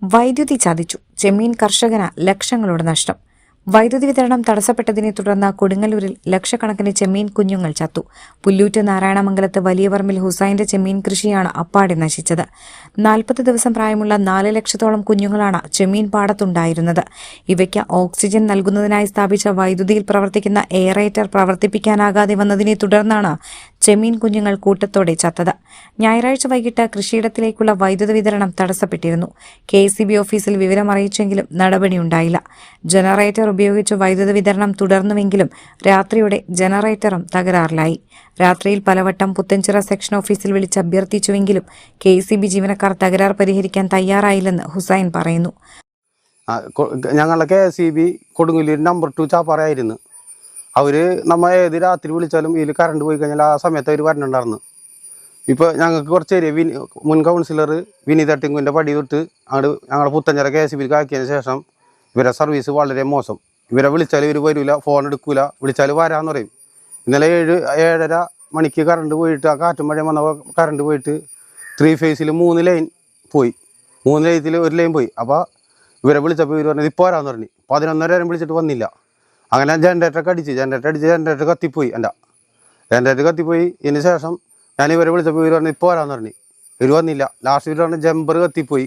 വൈദ്യുതി ചതിച്ചു. ചെമ്മീൻ കർഷകന് ലക്ഷങ്ങളുടെ നഷ്ടം. വൈദ്യുതി വിതരണം തടസ്സപ്പെട്ടതിനെ തുടർന്ന് കൊടുങ്ങല്ലൂരിൽ ലക്ഷക്കണക്കിന് ചെമ്മീൻ കുഞ്ഞുങ്ങൾ ചത്തു. പുല്ലൂറ്റ് നാരായണമംഗലത്ത് വലിയ പറമ്പിൽ ഹുസൈന്റെ ചെമ്മീൻ കൃഷിയാണ് അപ്പാടെ നശിച്ചത്. 40 ദിവസം പ്രായമുള്ള 4 ലക്ഷത്തോളം കുഞ്ഞുങ്ങളാണ് ചെമ്മീൻ പാടത്തുണ്ടായിരുന്നത്. ഇവയ്ക്ക് ഓക്സിജൻ നൽകുന്നതിനായി സ്ഥാപിച്ച വൈദ്യുതിയിൽ പ്രവർത്തിക്കുന്ന എയറേറ്റർ പ്രവർത്തിപ്പിക്കാനാകാതെ വന്നതിനെ തുടർന്നാണ് ചെമ്മീൻ കുഞ്ഞുങ്ങൾ കൂട്ടത്തോടെ ചത്തത്. ഞായറാഴ്ച വൈകിട്ട് കൃഷിയിടത്തിലേക്കുള്ള വൈദ്യുതി വിതരണം തടസ്സപ്പെട്ടിരുന്നു. KCB ഓഫീസിൽ വിവരമറിയിച്ചെങ്കിലും നടപടിയുണ്ടായില്ല. ജനറേറ്റർ ഉപയോഗിച്ച് വൈദ്യുതി വിതരണം തുടർന്നുവെങ്കിലും രാത്രിയോടെ ജനറേറ്ററും തകരാറിലായി. രാത്രിയിൽ പലവട്ടം പുത്തൻചിറ സെക്ഷൻ ഓഫീസിൽ വിളിച്ച് അഭ്യർത്ഥിച്ചുവെങ്കിലും KCB ജീവനക്കാർ തകരാർ പരിഹരിക്കാൻ തയ്യാറായില്ലെന്ന് ഹുസൈൻ പറയുന്നു. ഞങ്ങളുടെ KCB കൊടുങ്ങല്ലൂർ നമ്പർ 2 ചാപ്പാറായിരുന്നു. അവർ നമ്മൾ ഏത് രാത്രി വിളിച്ചാലും ഇതിൽ കറണ്ട് പോയി കഴിഞ്ഞാൽ ആ സമയത്ത് അവർ വരണുണ്ടായിരുന്നു. ഇപ്പോൾ ഞങ്ങൾക്ക് കുറച്ച് ഏരിയ മുൻ കൗൺസിലർ വിനീത ടിങ്കുവിൻ്റെ പടി തൊട്ട് ഞങ്ങളുടെ പുത്തഞ്ചിറ KCBക്ക് ആക്കിയതിന് ശേഷം ഇവരെ സർവീസ് വളരെ മോശം. ഇവരെ വിളിച്ചാൽ ഇവർ വരില്ല, ഫോൺ എടുക്കില്ല, വിളിച്ചാൽ വരാമെന്ന് പറയും. ഇന്നലെ 7:30 മണിക്ക് കറണ്ട് പോയിട്ട് ആ കാറ്റും മഴയും വന്നപ്പോൾ കറണ്ട് പോയിട്ട് 3 ഫേസിൽ 3 ലൈൻ പോയി. 3 ലൈനത്തിൽ 1 ലൈൻ പോയി. അപ്പോൾ ഇവരെ വിളിച്ചപ്പോൾ ഇവർ പറഞ്ഞത് ഇപ്പോൾ വരാമെന്ന് പറഞ്ഞു. 11:30 വിളിച്ചിട്ട് വന്നില്ല. അങ്ങനെ ജനറേറ്റർ ജനറേറ്റർ കത്തിപ്പോയി. ജനറേറ്റർ കത്തിപ്പോയി. ഇതിന് ശേഷം ഞാൻ ഇവരെ വിളിച്ചപ്പോൾ ഇവർ പറഞ്ഞു ഇപ്പോൾ വരാമെന്ന് പറഞ്ഞു. ഇവർ വന്നില്ല. ലാസ്റ്റ് ഇവർ പറഞ്ഞ് ജമ്പർ കത്തിപ്പോയി,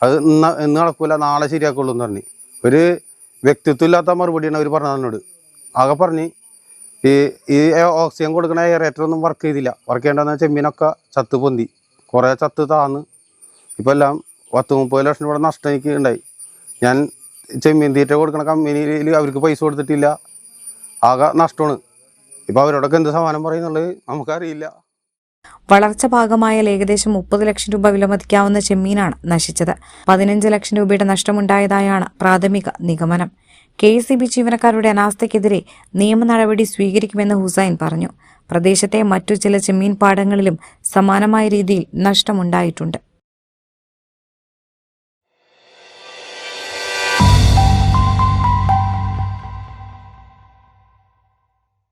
അത് ഇന്ന് നടക്കില്ല, നാളെ ശരിയാക്കുള്ളൂ എന്ന് പറഞ്ഞു. ഒരു വ്യക്തിത്വം ഇല്ലാത്ത മറുപടിയാണ് അവർ പറഞ്ഞത് എന്നോട്. ആകെ പറഞ്ഞ് ഈ ഓക്സിജൻ കൊടുക്കുന്ന എയറേറ്റർ ഒന്നും വർക്ക് ചെയ്തില്ല. വർക്ക് ചെയ്യേണ്ടതെന്ന് ചെമ്മീനൊക്കെ ചത്ത് പൊന്തി, കുറേ ചത്ത് താന്ന്. ഇപ്പോൾ എല്ലാം 10-30 ലക്ഷം രൂപ നഷ്ടം എനിക്ക് ഉണ്ടായി. ഞാൻ ചെമ്മീൻ തീറ്റ കൊടുക്കുന്ന കമ്പനിയിൽ അവർക്ക് പൈസ കൊടുത്തിട്ടില്ല. ആകെ നഷ്ടമാണ്. ഇപ്പോൾ അവരോടൊക്കെ എന്ത് സമാനം പറയുന്നുള്ളത് നമുക്കറിയില്ല. വളർച്ച ഭാഗമായാൽ ഏകദേശം 30 ലക്ഷം രൂപ വിലമതിക്കാവുന്ന ചെമ്മീനാണ് നശിച്ചത്. 15 ലക്ഷം രൂപയുടെ നഷ്ടമുണ്ടായതായാണ് പ്രാഥമിക നിഗമനം. KCB ജീവനക്കാരുടെ അനാസ്ഥയ്ക്കെതിരെ നിയമ നടപടി സ്വീകരിക്കുമെന്ന് ഹുസൈൻ പറഞ്ഞു. പ്രദേശത്തെ മറ്റു ചില ചെമ്മീൻ പാടങ്ങളിലും സമാനമായ രീതിയിൽ നഷ്ടമുണ്ടായിട്ടുണ്ട്.